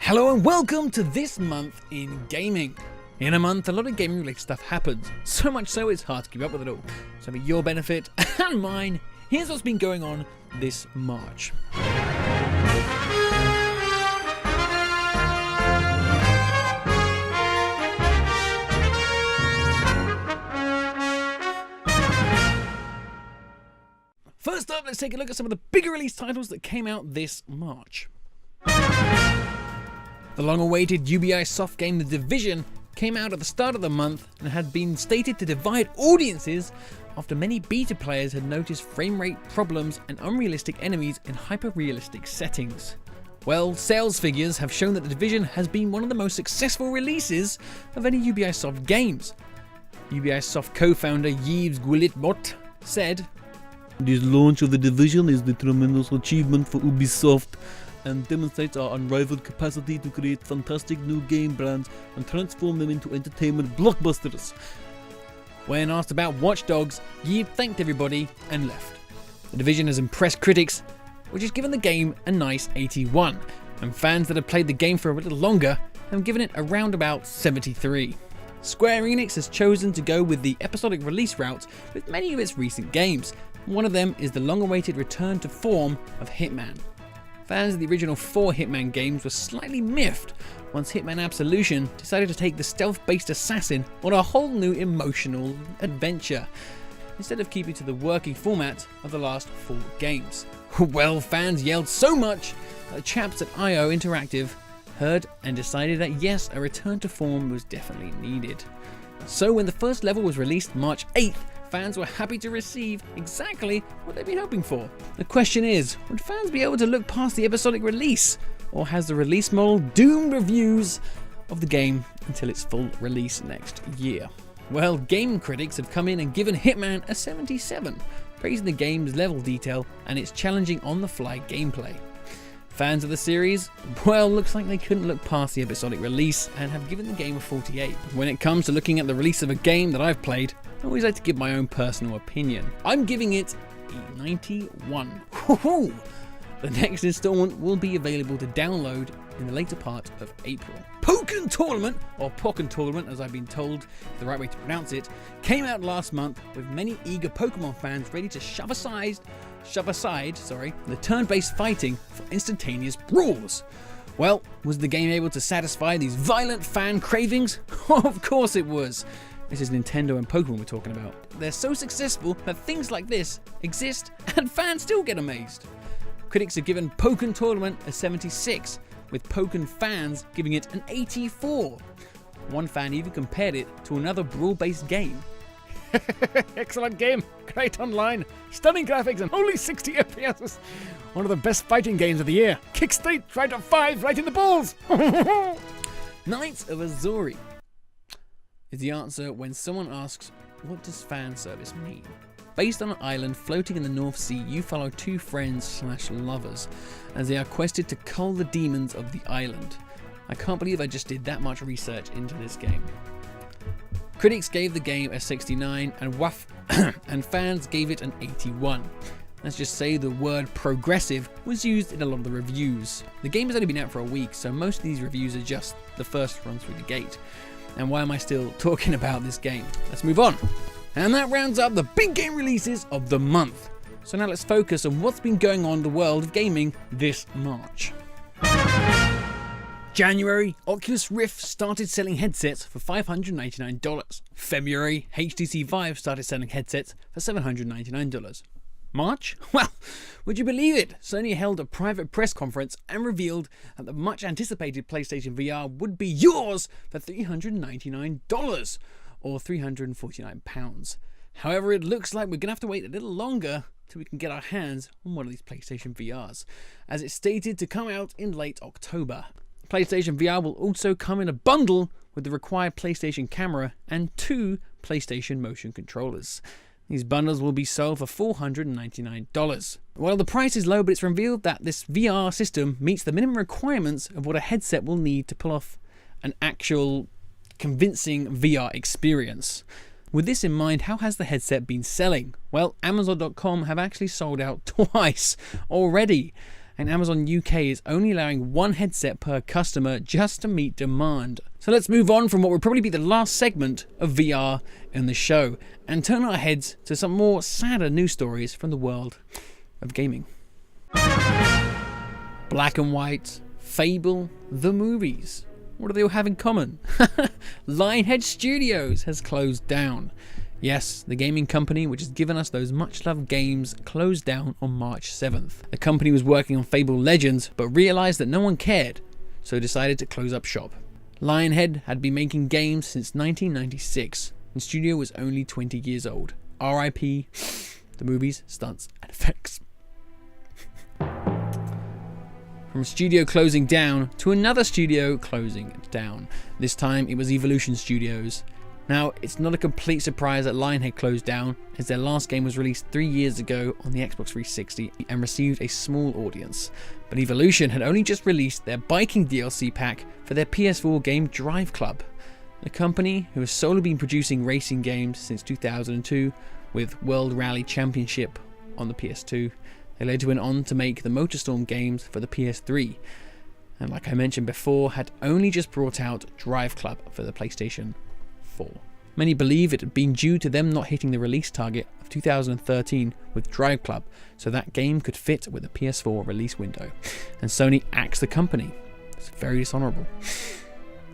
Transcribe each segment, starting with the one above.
Hello and welcome to this month in gaming. In a month, a lot of gaming related stuff happens, so much so it's hard to keep up with it all. So for your benefit and mine, here's what's been going on this March. First up, let's take a look at some of the bigger release titles that came out this March. The long-awaited Ubisoft game The Division came out at the start of the month and had been stated to divide audiences after many beta players had noticed frame rate problems and unrealistic enemies in hyper-realistic settings. Well, sales figures have shown that The Division has been one of the most successful releases of any Ubisoft games. Ubisoft co-founder Yves Guillemot said, "This launch of The Division is a tremendous achievement for Ubisoft and demonstrates our unrivaled capacity to create fantastic new game brands and transform them into entertainment blockbusters." When asked about Watch Dogs, Yves thanked everybody and left. The Division has impressed critics, which has given the game a nice 81, and fans that have played the game for a little longer have given it around about 73. Square Enix has chosen to go with the episodic release route with many of its recent games. One of them is the long-awaited return to form of Hitman. Fans of the original 4 Hitman games were slightly miffed once Hitman Absolution decided to take the stealth-based assassin on a whole new emotional adventure, instead of keeping to the working format of the last 4 games. Well, fans yelled so much that the chaps at IO Interactive heard and decided that yes, a return to form was definitely needed. So when the first level was released March 8th, fans were happy to receive exactly what they'd been hoping for. The question is, would fans be able to look past the episodic release, or has the release model doomed reviews of the game until its full release next year? Well, game critics have come in and given Hitman a 77, praising the game's level detail and its challenging on-the-fly gameplay. Fans of the series, well, looks like they couldn't look past the episodic release and have given the game a 48. When it comes to looking at the release of a game that I've played, I always like to give my own personal opinion. I'm giving it a 91. Woohoo! The next installment will be available to download in the later part of April. Pokken Tournament, or Pokken Tournament as I've been told the right way to pronounce it, came out last month with many eager Pokemon fans ready to shove aside the turn-based fighting for instantaneous brawls. Well, was the game able to satisfy these violent fan cravings? Of course it was. This is Nintendo and Pokemon we're talking about. They're so successful that things like this exist and fans still get amazed. Critics have given Pokken Tournament a 76, with Pokken fans giving it an 84. One fan even compared it to another brawl-based game. Excellent game, great online, stunning graphics and only 60 FPS. One of the best fighting games of the year. Kick Street right up 5 right in the balls. Knights of Azuri is the answer when someone asks, what does fan service mean? Based on an island floating in the North Sea, you follow 2 friends/lovers as they are quested to cull the demons of the island. I can't believe I just did that much research into this game. Critics gave the game a 69 and fans gave it an 81. Let's just say the word progressive was used in a lot of the reviews. The game has only been out for a week, so most of these reviews are just the first run through the gate. And why am I still talking about this game? Let's move on. And that rounds up the big game releases of the month. So now let's focus on what's been going on in the world of gaming this March. January, Oculus Rift started selling headsets for $599. February, HTC Vive started selling headsets for $799. March? Well, would you believe it? Sony held a private press conference and revealed that the much anticipated PlayStation VR would be yours for $399 or £349. However, it looks like we're going to have to wait a little longer till we can get our hands on one of these PlayStation VRs, as it's stated to come out in late October. PlayStation VR will also come in a bundle with the required PlayStation camera and 2 PlayStation motion controllers. These bundles will be sold for $499. Well, the price is low, but it's revealed that this VR system meets the minimum requirements of what a headset will need to pull off an actual convincing VR experience. With this in mind, how has the headset been selling? Well, Amazon.com have actually sold out twice already, and Amazon UK is only allowing one headset per customer just to meet demand. So let's move on from what will probably be the last segment of VR in the show and turn our heads to some more sadder news stories from the world of gaming. Black and White, Fable, the movies. What do they all have in common? Lionhead Studios has closed down. Yes, the gaming company which has given us those much-loved games closed down on March 7th. The company was working on Fable Legends, but realised that no one cared, so decided to close up shop. Lionhead had been making games since 1996, and studio was only 20 years old. RIP, the movies, stunts, and effects. From a studio closing down to another studio closing down. This time it was Evolution Studios. Now, it's not a complete surprise that Lionhead closed down, as their last game was released 3 years ago on the Xbox 360 and received a small audience. But Evolution had only just released their biking DLC pack for their PS4 game Drive Club. The company, who has solely been producing racing games since 2002, with World Rally Championship on the PS2, they later went on to make the MotorStorm games for the PS3. And like I mentioned before, had only just brought out Drive Club for the PlayStation 4. Many believe it had been due to them not hitting the release target of 2013 with Drive Club, so that game could fit with the PS4 release window. And Sony axed the company. It's very dishonourable.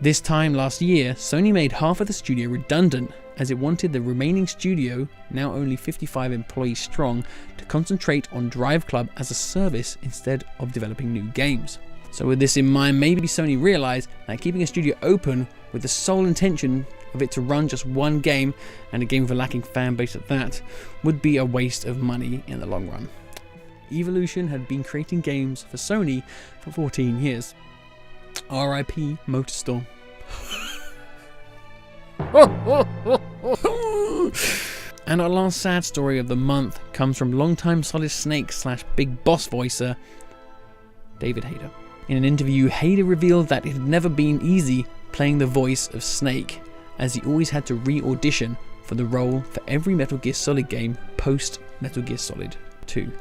This time last year, Sony made half of the studio redundant, as it wanted the remaining studio, now only 55 employees strong, to concentrate on Drive Club as a service instead of developing new games. So with this in mind, maybe Sony realised that keeping a studio open with the sole intention of it to run just one game, and a game with a lacking fan base at that, would be a waste of money in the long run. Evolution had been creating games for Sony for 14 years. RIP MotorStorm. And our last sad story of the month comes from longtime Solid Snake / Big Boss voicer David Hayter. In an interview, Hayter revealed that it had never been easy playing the voice of Snake, as he always had to re-audition for the role for every Metal Gear Solid game post Metal Gear Solid 2.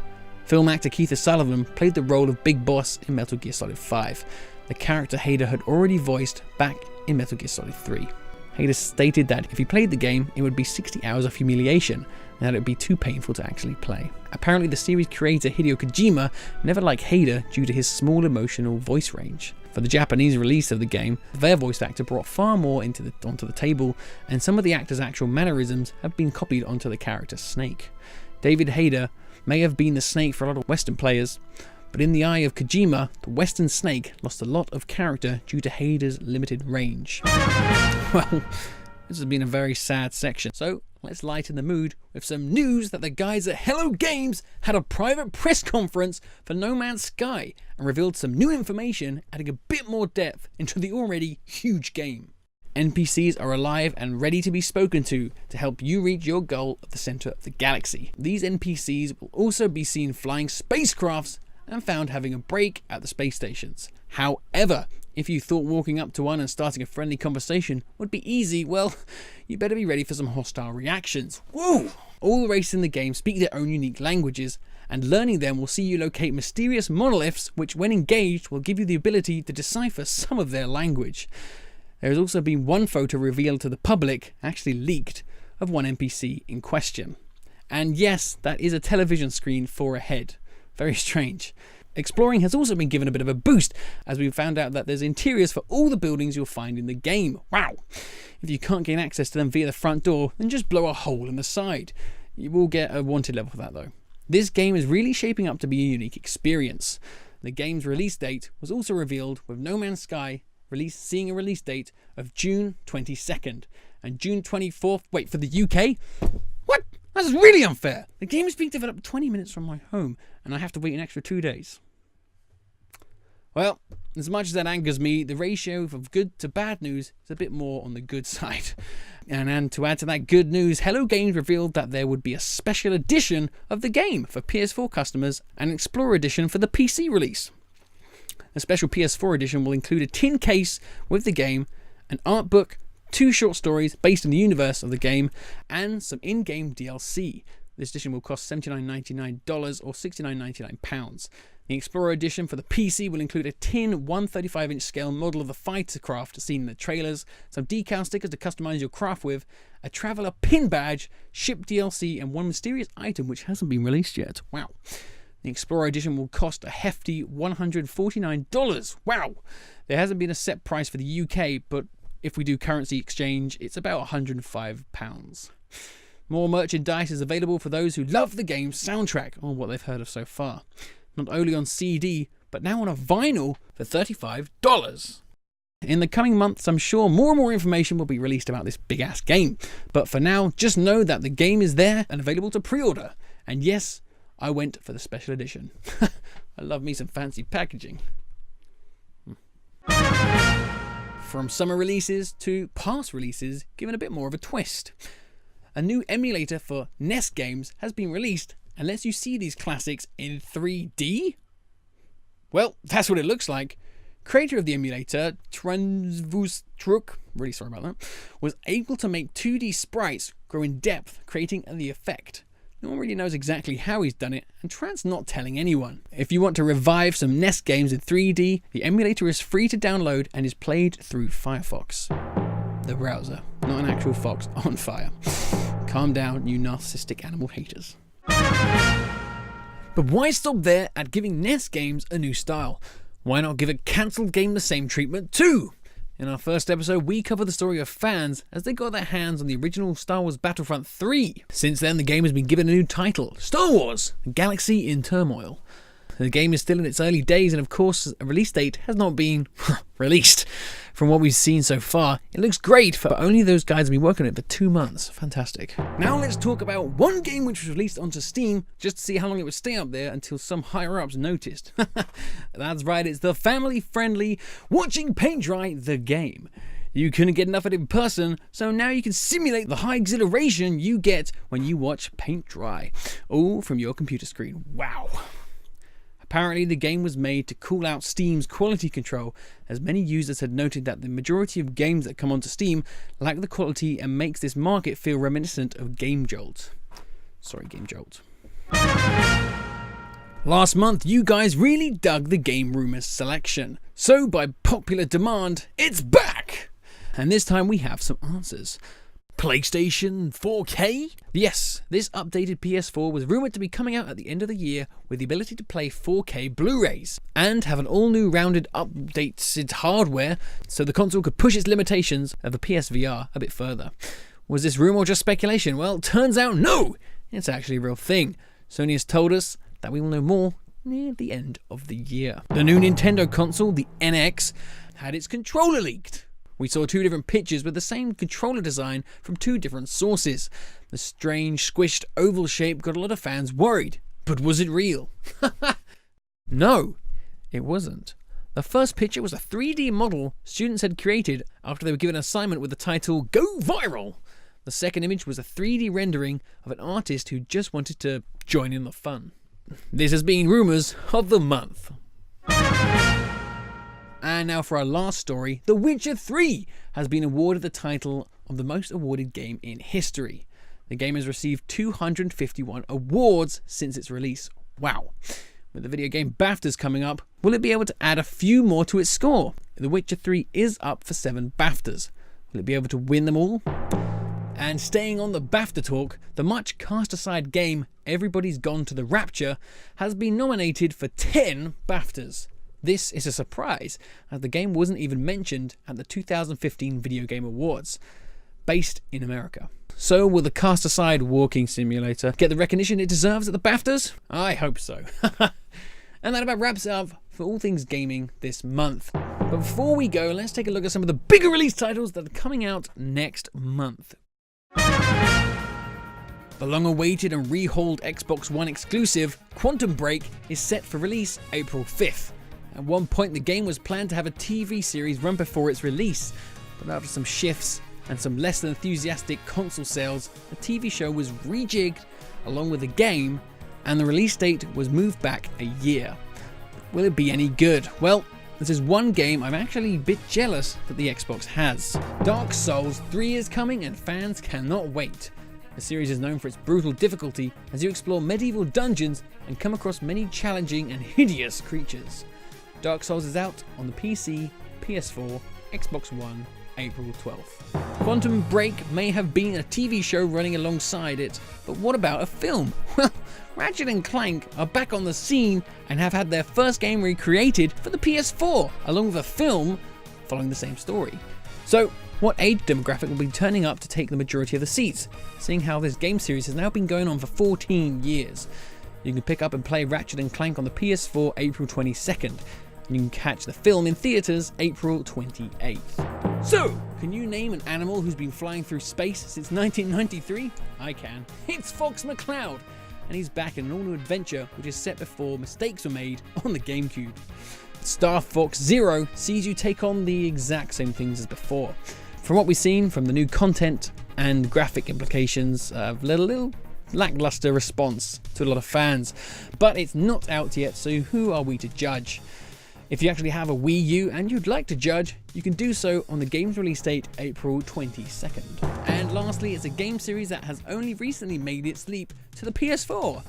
Film actor Keith Sullivan played the role of Big Boss in Metal Gear Solid 5, the character Hayter had already voiced back in Metal Gear Solid 3. Hayter stated that if he played the game, it would be 60 hours of humiliation, and that it would be too painful to actually play. Apparently, the series creator Hideo Kojima never liked Hayter due to his small emotional voice range. For the Japanese release of the game, their voice actor brought far more onto the table, and some of the actor's actual mannerisms have been copied onto the character Snake. David Hayter may have been the Snake for a lot of Western players, but in the eye of Kojima, the Western Snake lost a lot of character due to Hayter's limited range. Well, this has been a very sad section, so let's lighten the mood with some news that the guys at Hello Games had a private press conference for No Man's Sky and revealed some new information, adding a bit more depth into the already huge game. NPCs are alive and ready to be spoken to help you reach your goal at the center of the galaxy. These NPCs will also be seen flying spacecrafts and found having a break at the space stations. However, if you thought walking up to one and starting a friendly conversation would be easy, well, you better be ready for some hostile reactions. Whoa! All the races in the game speak their own unique languages, and learning them will see you locate mysterious monoliths which, when engaged, will give you the ability to decipher some of their language. There has also been one photo revealed to the public, actually leaked, of one NPC in question. And yes, that is a television screen for a head. Very strange. Exploring has also been given a bit of a boost, as we found out that there's interiors for all the buildings you'll find in the game. Wow! If you can't gain access to them via the front door, then just blow a hole in the side. You will get a wanted level for that though. This game is really shaping up to be a unique experience. The game's release date was also revealed, with No Man's Sky seeing a release date of June 22nd and June 24th. Wait, for the UK? What? That's really unfair. The game is being developed 20 minutes from my home, and I have to wait an extra 2 days. Well, as much as that angers me, the ratio of good to bad news is a bit more on the good side. And to add to that good news, Hello Games revealed that there would be a special edition of the game for PS4 customers and an Explorer edition for the PC release. A special PS4 edition will include a tin case with the game, an art book, 2 short stories based on the universe of the game, and some in-game DLC. This edition will cost $79.99 or £69.99. The Explorer Edition for the PC will include a tin 135-inch scale model of the fighter craft seen in the trailers, some decal stickers to customize your craft with, a Traveler pin badge, ship DLC, and one mysterious item which hasn't been released yet. Wow. The Explorer Edition will cost a hefty $149. Wow. There hasn't been a set price for the UK, but if we do currency exchange, it's about £105. More merchandise is available for those who love the game's soundtrack, or what they've heard of so far. Not only on CD, but now on a vinyl for $35. In the coming months, I'm sure more and more information will be released about this big-ass game. But for now, just know that the game is there and available to pre-order. And yes, I went for the special edition. I love me some fancy packaging. From summer releases to past releases, given a bit more of a twist. A new emulator for NES games has been released and lets you see these classics in 3D? Well, that's what it looks like. Creator of the emulator, Transvustruk, really sorry about that, was able to make 2D sprites grow in depth, creating the effect. No one really knows exactly how he's done it, and Trant's not telling anyone. If you want to revive some NES games in 3D, the emulator is free to download and is played through Firefox. The browser, not an actual fox on fire. Calm down, you narcissistic animal haters. But why stop there at giving NES games a new style? Why not give a cancelled game the same treatment too? In our first episode, we cover the story of fans as they got their hands on the original Star Wars Battlefront 3. Since then, the game has been given a new title, Star Wars: Galaxy in Turmoil. The game is still in its early days, and of course, a release date has not been released. From what we've seen so far, it looks great, but only those guys have been working on it for 2 months. Fantastic. Now let's talk about one game which was released onto Steam, just to see how long it would stay up there until some higher-ups noticed. That's right, it's the family-friendly Watching Paint Dry the Game. You couldn't get enough of it in person, so now you can simulate the high exhilaration you get when you watch paint dry, all from your computer screen. Wow. Apparently, the game was made to call out Steam's quality control, as many users had noted that the majority of games that come onto Steam lack the quality and makes this market feel reminiscent of Game Jolt. Sorry, Game Jolt. Last month, you guys really dug the Game Rumors selection. So, by popular demand, it's back! And this time we have some answers. PlayStation 4K? Yes, this updated PS4 was rumoured to be coming out at the end of the year with the ability to play 4K Blu-rays and have an all-new rounded updated hardware so the console could push its limitations of the PSVR a bit further. Was this rumour or just speculation? Well, turns out no! It's actually a real thing. Sony has told us that we will know more near the end of the year. The new Nintendo console, the NX, had its controller leaked. We saw 2 different pictures with the same controller design from 2 different sources. The strange, squished oval shape got a lot of fans worried. But was it real? No, it wasn't. The first picture was a 3D model students had created after they were given an assignment with the title Go Viral. The second image was a 3D rendering of an artist who just wanted to join in the fun. This has been Rumours of the Month. And now for our last story, The Witcher 3 has been awarded the title of the most awarded game in history. The game has received 251 awards since its release. Wow. With the video game BAFTAs coming up, will it be able to add a few more to its score? The Witcher 3 is up for 7 BAFTAs. Will it be able to win them all? And staying on the BAFTA talk, the much cast-aside game Everybody's Gone to the Rapture has been nominated for 10 BAFTAs. This is a surprise, as the game wasn't even mentioned at the 2015 Video Game Awards, based in America. So will the cast-aside walking simulator get the recognition it deserves at the BAFTAs? I hope so. And that about wraps it up for all things gaming this month. But before we go, let's take a look at some of the bigger release titles that are coming out next month. The long-awaited and rehauled Xbox One exclusive, Quantum Break, is set for release April 5th. At one point, the game was planned to have a TV series run before its release, but after some shifts and some less than enthusiastic console sales, the TV show was rejigged along with the game, and the release date was moved back a year. Will it be any good? Well, this is one game I'm actually a bit jealous that the Xbox has. Dark Souls 3 is coming and fans cannot wait. The series is known for its brutal difficulty as you explore medieval dungeons and come across many challenging and hideous creatures. Dark Souls is out on the PC, PS4, Xbox One, April 12th. Quantum Break may have been a TV show running alongside it, but what about a film? Well, Ratchet & Clank are back on the scene and have had their first game recreated for the PS4, along with a film following the same story. So, what age demographic will be turning up to take the majority of the seats, seeing how this game series has now been going on for 14 years? You can pick up and play Ratchet & Clank on the PS4 April 22nd, and you can catch the film in theaters April 28th. So, can you name an animal who's been flying through space since 1993? I can. It's Fox McCloud, and he's back in an all-new adventure which is set before mistakes were made on the GameCube. Star Fox Zero sees you take on the exact same things as before. From what we've seen from the new content and graphic implications, a little lackluster response to a lot of fans. But it's not out yet, so who are we to judge? If you actually have a Wii U and you'd like to judge, you can do so on the game's release date, April 22nd. And lastly, it's a game series that has only recently made its leap to the PS4.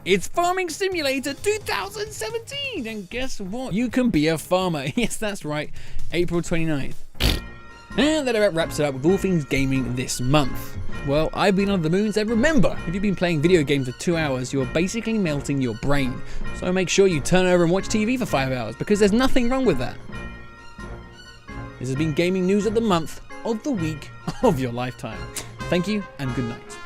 It's Farming Simulator 2017! And guess what? You can be a farmer. Yes, that's right. April 29th. And that about wraps it up with all things gaming this month. Well, I've been on the moons, and remember, if you've been playing video games for 2 hours, you're basically melting your brain. So make sure you turn over and watch TV for 5 hours, because there's nothing wrong with that. This has been Gaming News of the Month, of the Week, of your lifetime. Thank you, and good night.